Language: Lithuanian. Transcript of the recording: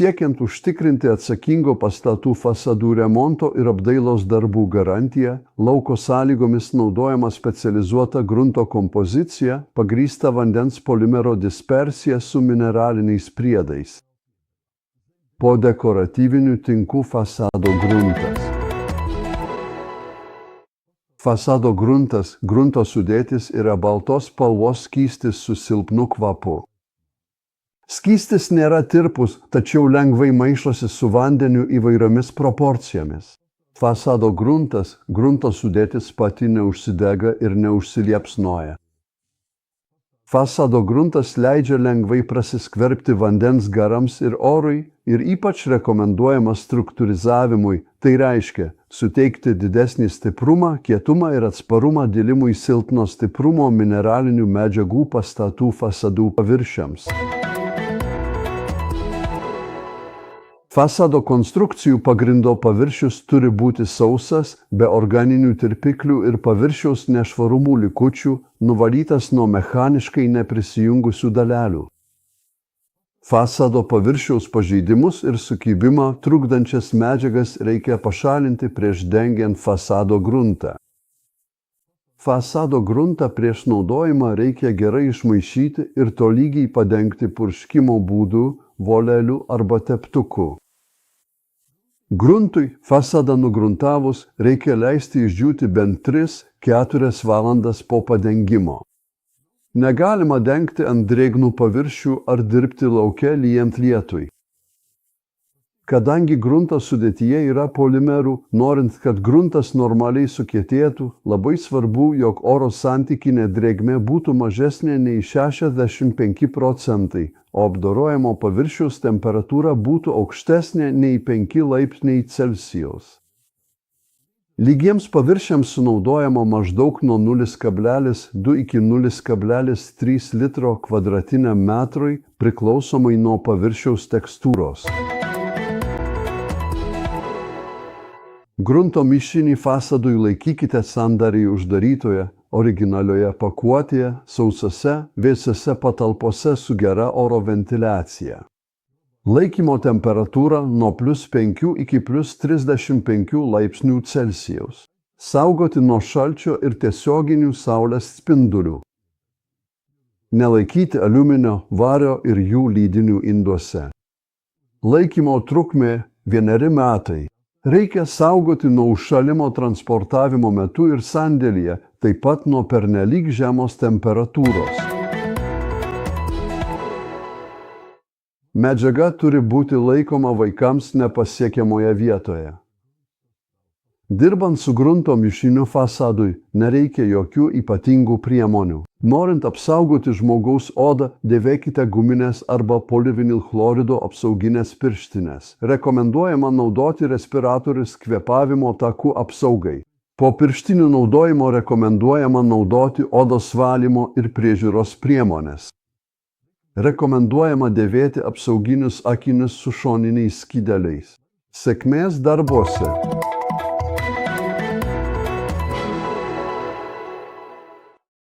siekiant užtikrinti atsakingo pastatų fasadų remonto ir apdailos darbų garantiją, lauko sąlygomis naudojama specializuota grunto kompozicija, pagrįsta vandens polimero dispersija su mineraliniais priedais. Po dekoratyvinių tinkų fasado gruntas. Fasado gruntas, grunto sudėtis yra baltos spalvos skystis su silpnu kvapu. Skystis nėra tirpus, tačiau lengvai maišosi su vandeniu įvairiomis proporcijomis. Fasado gruntas, grunto sudėtis pati neužsidega ir neužsiliepsnoja. Fasado gruntas leidžia lengvai prasiskverbti vandens garams ir orui ir ypač rekomenduojamas struktūrizavimui, tai reiškia suteikti didesnį stiprumą, kietumą ir atsparumą dilimui silpno stiprumo mineralinių medžiagų pastatų fasadų paviršiams. Fasado konstrukcijų pagrindo paviršius turi būti sausas, be organinių tirpiklių ir paviršiaus nešvarumų likučių, nuvalytas nuo mechaniškai neprisijungusių dalelių. Fasado paviršiaus pažeidimus ir sukibimą trukdančias medžiagas reikia pašalinti prieš dengiant fasado gruntą. Fasado gruntą prieš naudojimą reikia gerai išmaišyti ir tolygiai padengti purškimo būdu, voleliu arba teptuku. Gruntui fasadą nugruntavus reikia leisti išdžiūti bent 3–4 valandas po padengimo. Negalima dengti ant drėgnų paviršių ar dirbti lauke lyjant lietui. Kadangi grunto sudėtyje yra polimerų, norint, kad gruntas normaliai sukietėtų, labai svarbu, jog oro santykinė drėgmė būtų mažesnė nei 65%, o apdorojamo paviršiaus temperatūra būtų aukštesnė nei 5 laipsniai Celsijaus. Lygiems paviršiams sunaudojama maždaug nuo 0,2 iki 0,3 litro kvadratiniam metrui, priklausomai nuo paviršiaus tekstūros. Grunto mišinį fasadui laikykite sandariai uždarytoje, originalioje pakuotėje, sausose, vėsiose patalpose su gera oro ventiliacija. Laikymo temperatūra nuo +5 iki +35 laipsnių Celsijaus. Saugoti nuo šalčio ir tiesioginių saulės spindulių. Nelaikyti aliuminio, vario ir jų lydinių induose. Laikymo trukmė 1 metai. Reikia saugoti nuo užšalimo transportavimo metu ir sandėlyje, taip pat nuo pernelyg žemos temperatūros. Medžiaga turi būti laikoma vaikams nepasiekiamoje vietoje. Dirbant su grunto mišiniu fasadui nereikia jokių ypatingų priemonių. Norint apsaugoti žmogaus odą, dėvėkite guminės arba polivinilchlorido apsauginės pirštines. Rekomenduojama naudoti respiratorius kvėpavimo takų apsaugai. Po pirštinių naudojimo rekomenduojama naudoti odos valymo ir priežiūros priemones. Rekomenduojama dėvėti apsauginius akinius su šoniniais skydeliais. Sėkmės darbuose!